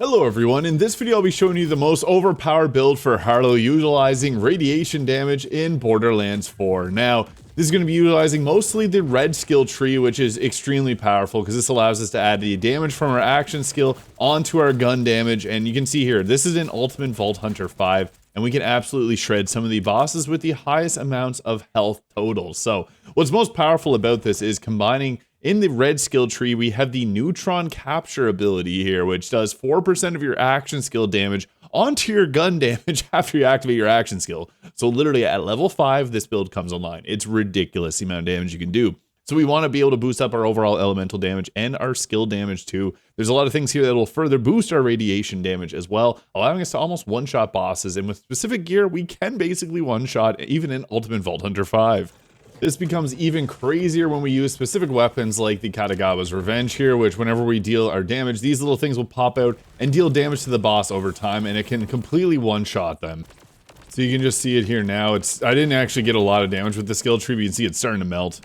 Hello everyone, in this video I'll be showing you the most overpowered build for Harlowe utilizing radiation damage in Borderlands 4. Now, this is going to be utilizing mostly the red skill tree, which is extremely powerful because this allows us to add the damage from our action skill onto our gun damage. And you can see here, this is an Ultimate Vault Hunter 5, and we can absolutely shred some of the bosses with the highest amounts of health totals. So, what's most powerful about this is combining in the red skill tree, we have the neutron capture ability here, which does 4% of your action skill damage onto your gun damage after you activate your action skill. So literally at level 5, this build comes online. It's ridiculous the amount of damage you can do. So we want to be able to boost up our overall elemental damage and our skill damage too. There's a lot of things here that will further boost our radiation damage as well, allowing us to almost one-shot bosses. And with specific gear, we can basically one-shot even in Ultimate Vault Hunter 5. This becomes even crazier when we use specific weapons like the Katagawa's Revenge here, which whenever we deal our damage, these little things will pop out and deal damage to the boss over time, and it can completely one-shot them. So you can just see it here now. I didn't actually get a lot of damage with the skill tree, but you can see it's starting to melt.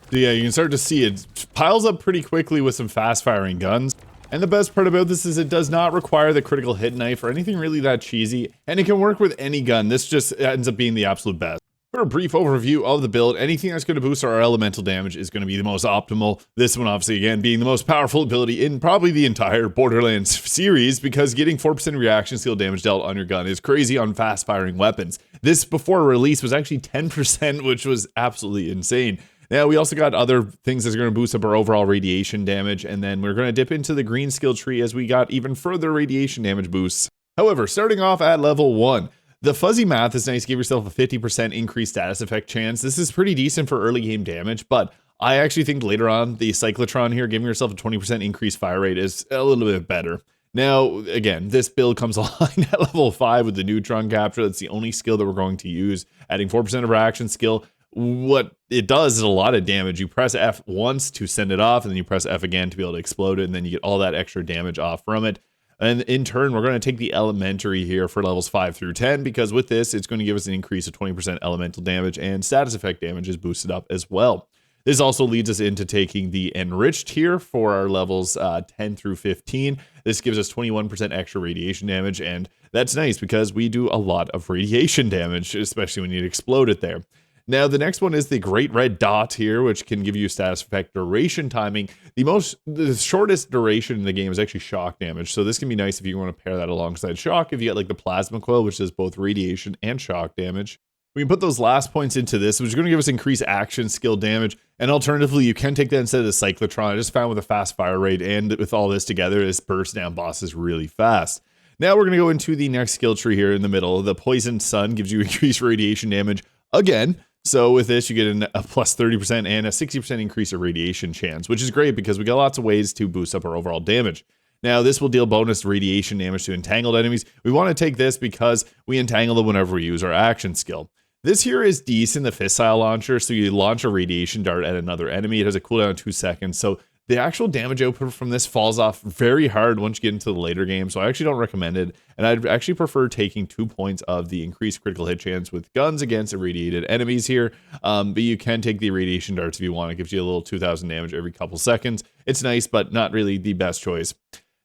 So yeah, you can start to see it piles up pretty quickly with some fast-firing guns. And the best part about this is it does not require the critical hit knife or anything really that cheesy, and it can work with any gun. This just ends up being the absolute best. For a brief overview of the build, anything that's going to boost our elemental damage is going to be the most optimal. This one, obviously, again, being the most powerful ability in probably the entire Borderlands series, because getting 4% of reaction skill damage dealt on your gun is crazy on fast-firing weapons. This, before release, was actually 10%, which was absolutely insane. Now, we also got other things that's going to boost up our overall radiation damage, and then we're going to dip into the green skill tree as we got even further radiation damage boosts. However, starting off at level 1, the fuzzy math is nice to give yourself a 50% increased status effect chance. This is pretty decent for early game damage, but I actually think later on, the cyclotron here, giving yourself a 20% increased fire rate is a little bit better. Now, again, this build comes online at level 5 with the neutron capture. That's the only skill that we're going to use, adding 4% of our action skill. What it does is a lot of damage. You press F once to send it off, and then you press F again to be able to explode it, and then you get all that extra damage off from it. And in turn, we're going to take the elementary here for levels 5 through 10, because with this, it's going to give us an increase of 20% elemental damage, and status effect damage is boosted up as well. This also leads us into taking the enriched here for our levels 10 through 15. This gives us 21% extra radiation damage, and that's nice because we do a lot of radiation damage, especially when you explode it there. Now, the next one is the Great Red Dot here, which can give you status effect duration timing. The shortest duration in the game is actually shock damage, so this can be nice if you want to pair that alongside shock. If you get like the plasma coil, which does both radiation and shock damage. We can put those last points into this, which is going to give us increased action skill damage. And alternatively, you can take that instead of the cyclotron. I just found with a fast fire rate and with all this together, this bursts down bosses really fast. Now we're going to go into the next skill tree here in the middle. The Poisoned Sun gives you increased radiation damage again. So with this, you get a plus 30% and a 60% increase of radiation chance, which is great because we got lots of ways to boost up our overall damage. Now, this will deal bonus radiation damage to entangled enemies. We want to take this because we entangle them whenever we use our action skill. This here is decent, the fissile launcher. So you launch a radiation dart at another enemy. It has a cooldown of 2 seconds. So the actual damage output from this falls off very hard once you get into the later game, so I actually don't recommend it, and I'd actually prefer taking 2 points of the increased critical hit chance with guns against irradiated enemies here, but you can take the irradiation darts if you want. It gives you a little 2,000 damage every couple seconds. It's nice, but not really the best choice.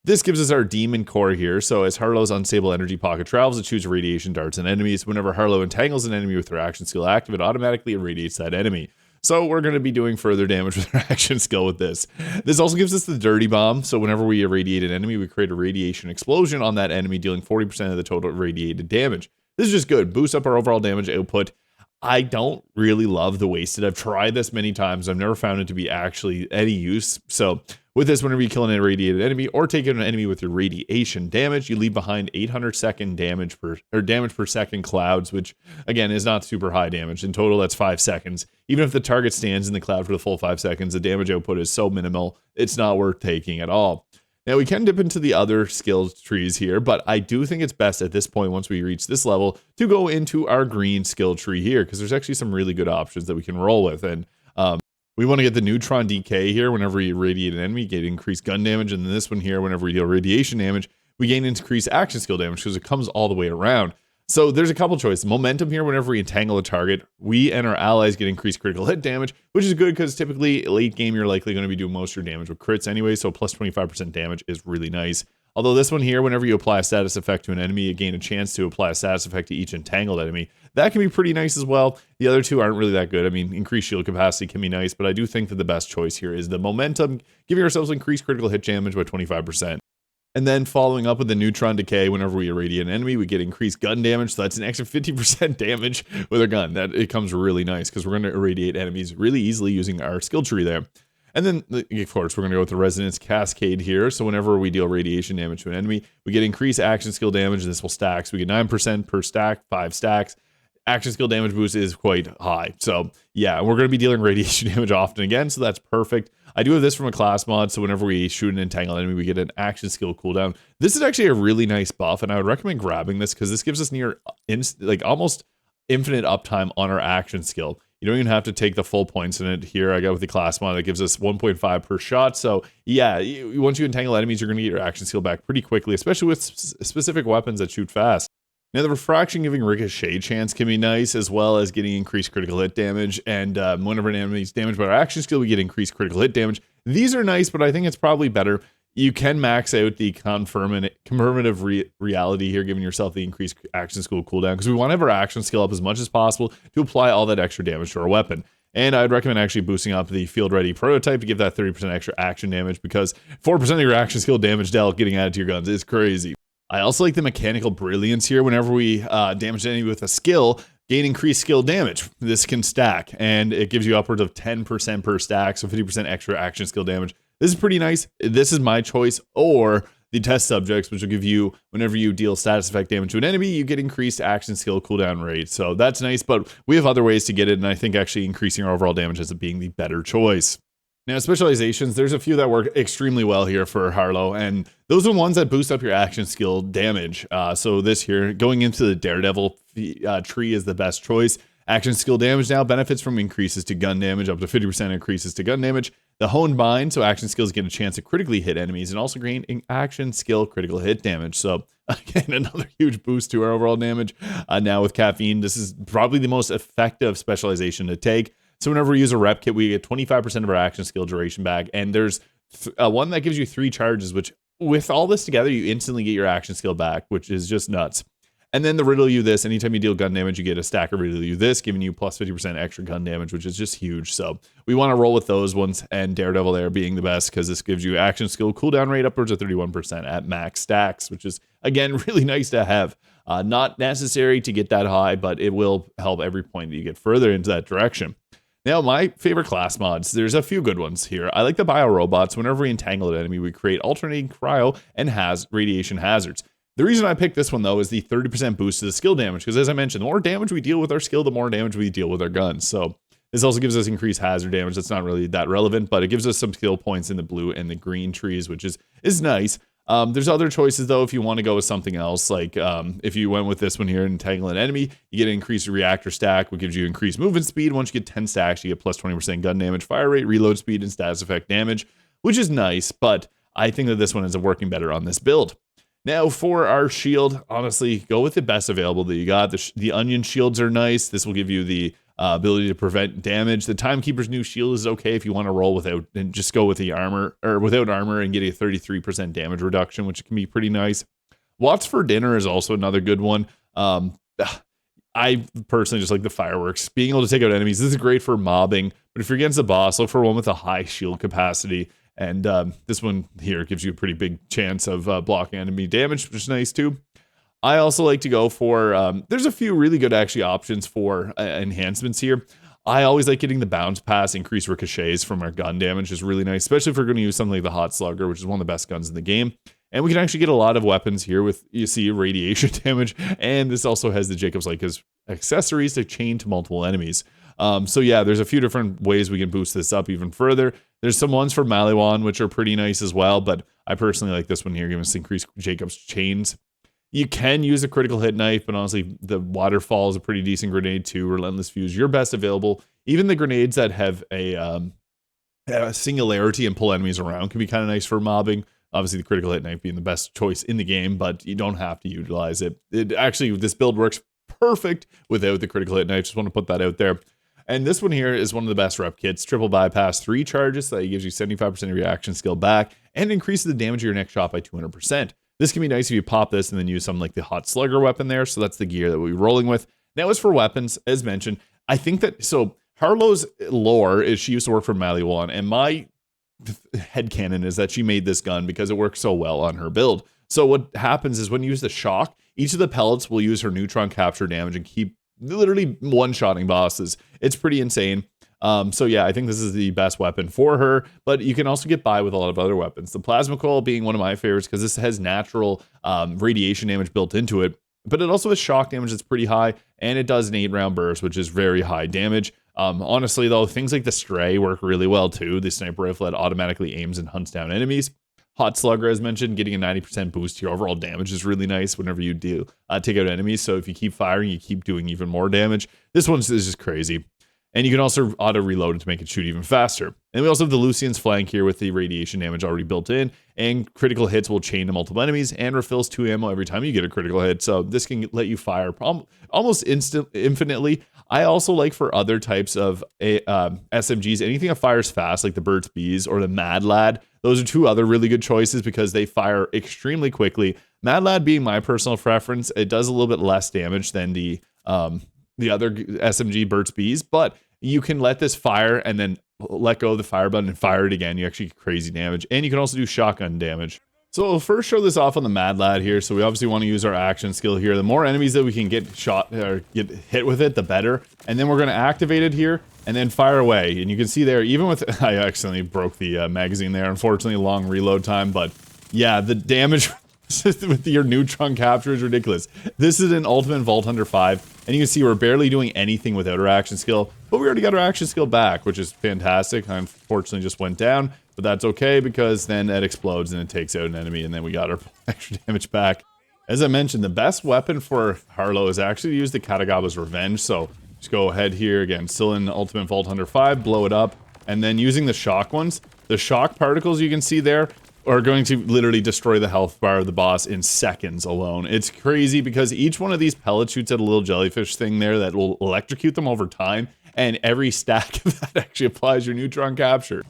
This gives us our Demon Core here, so as Harlowe's unstable energy pocket travels, it shoots radiation darts and enemies. Whenever Harlowe entangles an enemy with her action skill active, it automatically irradiates that enemy. So we're going to be doing further damage with our action skill with this. This also gives us the Dirty Bomb. So whenever we irradiate an enemy, we create a radiation explosion on that enemy, dealing 40% of the total radiated damage. This is just good. Boosts up our overall damage output. I don't really love the Wasted. I've tried this many times. I've never found it to be actually any use. So with this, whenever you kill an irradiated enemy or take out an enemy with your radiation damage, you leave behind 800 second damage per second clouds, which again is not super high damage. In total, that's 5 seconds. Even if the target stands in the cloud for the full 5 seconds, the damage output is so minimal, it's not worth taking at all. Now, we can dip into the other skill trees here, but I do think it's best at this point, once we reach this level, to go into our green skill tree here, because there's actually some really good options that we can roll with. And we want to get the neutron decay here. Whenever you irradiate an enemy, you get increased gun damage. And then this one here, whenever we deal radiation damage, we gain increased action skill damage because it comes all the way around. So there's a couple choices. Momentum here, whenever we entangle a target, we and our allies get increased critical hit damage, which is good because typically late game, you're likely going to be doing most of your damage with crits anyway. So plus 25% damage is really nice. Although this one here, whenever you apply a status effect to an enemy, you gain a chance to apply a status effect to each entangled enemy. That can be pretty nice as well. The other two aren't really that good. I mean, increased shield capacity can be nice, but I do think that the best choice here is the momentum, giving ourselves increased critical hit damage by 25%. And then following up with the neutron decay, whenever we irradiate an enemy, we get increased gun damage. So that's an extra 50% damage with our gun. That it comes really nice because we're going to irradiate enemies really easily using our skill tree there. And then, of course, we're going to go with the Resonance Cascade here. So whenever we deal radiation damage to an enemy, we get increased action skill damage. This will stack. So we get 9% per stack, 5 stacks. Action skill damage boost is quite high. So yeah, we're going to be dealing radiation damage often again. So that's perfect. I do have this from a class mod. So whenever we shoot an entangled enemy, we get an action skill cooldown. This is actually a really nice buff. And I would recommend grabbing this because this gives us almost infinite uptime on our action skill. You don't even have to take the full points in it here. I got with the class mod that gives us 1.5 per shot. So yeah, once you entangle enemies, you're going to get your action skill back pretty quickly, especially with specific weapons that shoot fast. Now, the refraction giving ricochet chance can be nice, as well as getting increased critical hit damage. And whenever an enemy is damaged by our action skill, we get increased critical hit damage. These are nice, but I think it's probably better. You can max out the confirmative reality here, giving yourself the increased action skill cooldown, because we want to have our action skill up as much as possible to apply all that extra damage to our weapon. And I'd recommend actually boosting up the field ready prototype to give that 30% extra action damage, because 4% of your action skill damage dealt getting added to your guns is crazy. I also like the mechanical brilliance here. Whenever we damage an enemy with a skill, gain increased skill damage. This can stack, and it gives you upwards of 10% per stack, so 50% extra action skill damage. This is pretty nice. This is my choice, or the test subjects, which will give you, whenever you deal status effect damage to an enemy, you get increased action skill cooldown rate. So that's nice, but we have other ways to get it, and I think actually increasing our overall damage ends up being the better choice. Now, specializations, there's a few that work extremely well here for Harlowe, and those are the ones that boost up your action skill damage. So this here, going into the Daredevil tree is the best choice. Action skill damage now benefits from increases to gun damage, up to 50% increases to gun damage. The Honed Bind, so action skills get a chance to critically hit enemies, and also gain action skill critical hit damage. So again, another huge boost to our overall damage. Now with Caffeine, this is probably the most effective specialization to take. So whenever we use a Repkit, we get 25% of our action skill duration back. And there's one that gives you 3 charges, which with all this together, you instantly get your action skill back, which is just nuts. And then the Riddle You This, anytime you deal gun damage, you get a stack of Riddle You This, giving you plus 50% extra gun damage, which is just huge. So we want to roll with those ones, and Daredevil there being the best, because this gives you action skill cooldown rate upwards of 31% at max stacks, which is, again, really nice to have. Not necessary to get that high, but it will help every point that you get further into that direction. Now, my favorite class mods, there's a few good ones here. I like the Bio-Robots. Whenever we entangle an enemy, we create alternating cryo and radiation hazards. The reason I picked this one, though, is the 30% boost to the skill damage, because as I mentioned, the more damage we deal with our skill, the more damage we deal with our guns. So this also gives us increased hazard damage. That's not really that relevant, but it gives us some skill points in the blue and the green trees, which is nice. There's other choices, though, if you want to go with something else. Like if you went with this one here, entangle an enemy, you get an increased reactor stack, which gives you increased movement speed. Once you get 10 stacks, you get plus 20% gun damage, fire rate, reload speed, and status effect damage, which is nice, but I think that this one ends up working better on this build. Now, for our shield, honestly, go with the best available that you got. The onion shields are nice. This will give you the ability to prevent damage. The Timekeeper's new shield is okay if you want to roll without, and just go with the armor, or without armor, and get a 33% damage reduction, which can be pretty nice. Watts for Dinner is also another good one. I personally just like the fireworks. Being able to take out enemies, this is great for mobbing, but if you're against a boss, look for one with a high shield capacity. And this one here gives you a pretty big chance of blocking enemy damage, which is nice too. I also like to go for, there's a few really good actually options for enhancements here. I always like getting the bounce pass, increased ricochets from our gun damage is really nice, especially if we're going to use something like the Hot Slugger, which is one of the best guns in the game. And we can actually get a lot of weapons here with, you see, radiation damage. And this also has the Jacob's Leica's accessories to chain to multiple enemies. So yeah, there's a few different ways we can boost this up even further. There's some ones for Maliwan, which are pretty nice as well, but I personally like this one here, giving us increased Jacob's chains. You can use a critical hit knife, but honestly, the waterfall is a pretty decent grenade too. Relentless Fuse, your best available. Even the grenades that have a singularity and pull enemies around can be kind of nice for mobbing. Obviously, the critical hit knife being the best choice in the game, but you don't have to utilize it. Actually, this build works perfect without the critical hit knife. Just want to put that out there. And this one here is one of the best Repkits. Triple bypass, 3 charges, so that gives you 75% of your action skill back and increases the damage of your next shot by 200%. This can be nice if you pop this and then use something like the Hot Slugger weapon there. So that's the gear that we'll be rolling with. Now, as for weapons, as mentioned, I think that, so Harlow's lore is she used to work for Maliwan, and my headcanon is that she made this gun because it works so well on her build. So what happens is when you use the shock, each of the pellets will use her neutron capture damage and keep literally one-shotting bosses. It's pretty insane. So yeah, I think this is the best weapon for her, but you can also get by with a lot of other weapons. The plasma coil being one of my favorites because this has natural radiation damage built into it, but it also has shock damage that's pretty high, and it does an 8-round burst, which is very high damage. Honestly though, things like the Stray work really well too. The sniper rifle that automatically aims and hunts down enemies. Hot Slugger, as mentioned, getting a 90% boost to your overall damage is really nice whenever you do take out enemies. So if you keep firing, you keep doing even more damage. This one is just crazy. And you can also auto-reload it to make it shoot even faster. And we also have the Lucian's flank here with the radiation damage already built in, and critical hits will chain to multiple enemies and refills 2 ammo every time you get a critical hit. So this can let you fire almost infinitely. I also like for other types of SMGs, anything that fires fast, like the Burt's Bees or the Mad Lad. Those are 2 other really good choices because they fire extremely quickly. Mad Lad being my personal preference, it does a little bit less damage than the other SMG Burt's Bees, but you can let this fire and then let go of the fire button and fire it again. You actually get crazy damage, and you can also do shotgun damage. So we'll first show this off on the Mad Lad here. So we obviously want to use our action skill here. The more enemies that we can get shot or get hit with it, the better. And then we're going to activate it here and then fire away. And you can see there, even with, I accidentally broke the magazine there. Unfortunately, long reload time, but yeah, the damage with your neutron capture is ridiculous. This is an Ultimate Vault Hunter 5, and you can see we're barely doing anything without our action skill, but we already got our action skill back, which is fantastic. I unfortunately just went down, but that's okay because then that explodes and it takes out an enemy, and then we got our extra damage back. As I mentioned, the best weapon for Harlowe is actually to use the Katagawa's Revenge, so just go ahead here, again, still in Ultimate Vault Hunter 5, blow it up, and then using the shock ones, the shock particles you can see there, are going to literally destroy the health bar of the boss in seconds alone. It's crazy because each one of these pellets shoots at a little jellyfish thing there that will electrocute them over time, and every stack of that actually applies your neutron capture.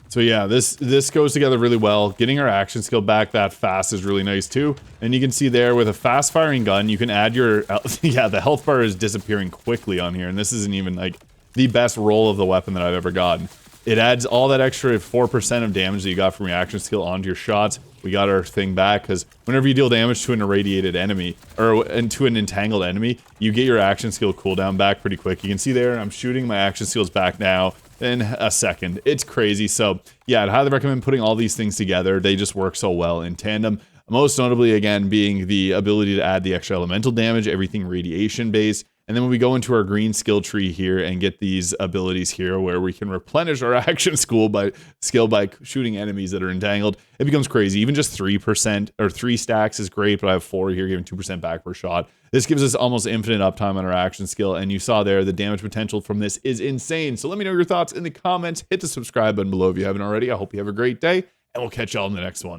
So yeah, this goes together really well. Getting our action skill back that fast is really nice too. And you can see there with a fast firing gun, you can add your, yeah, the health bar is disappearing quickly on here, and this isn't even like the best roll of the weapon that I've ever gotten. It adds all that extra 4% of damage that you got from your action skill onto your shots. We got our thing back because whenever you deal damage to an irradiated enemy or to an entangled enemy, you get your action skill cooldown back pretty quick. You can see there, I'm shooting my action skills back now in a second. It's crazy. So yeah, I'd highly recommend putting all these things together. They just work so well in tandem. Most notably, again, being the ability to add the extra elemental damage, everything radiation based. And then when we go into our green skill tree here and get these abilities here where we can replenish our action skill by shooting enemies that are entangled, it becomes crazy. Even just 3% or 3 stacks is great, but I have 4 here giving 2% back per shot. This gives us almost infinite uptime on our action skill, and you saw there the damage potential from this is insane. So let me know your thoughts in the comments. Hit the subscribe button below if you haven't already. I hope you have a great day, and we'll catch y'all in the next one.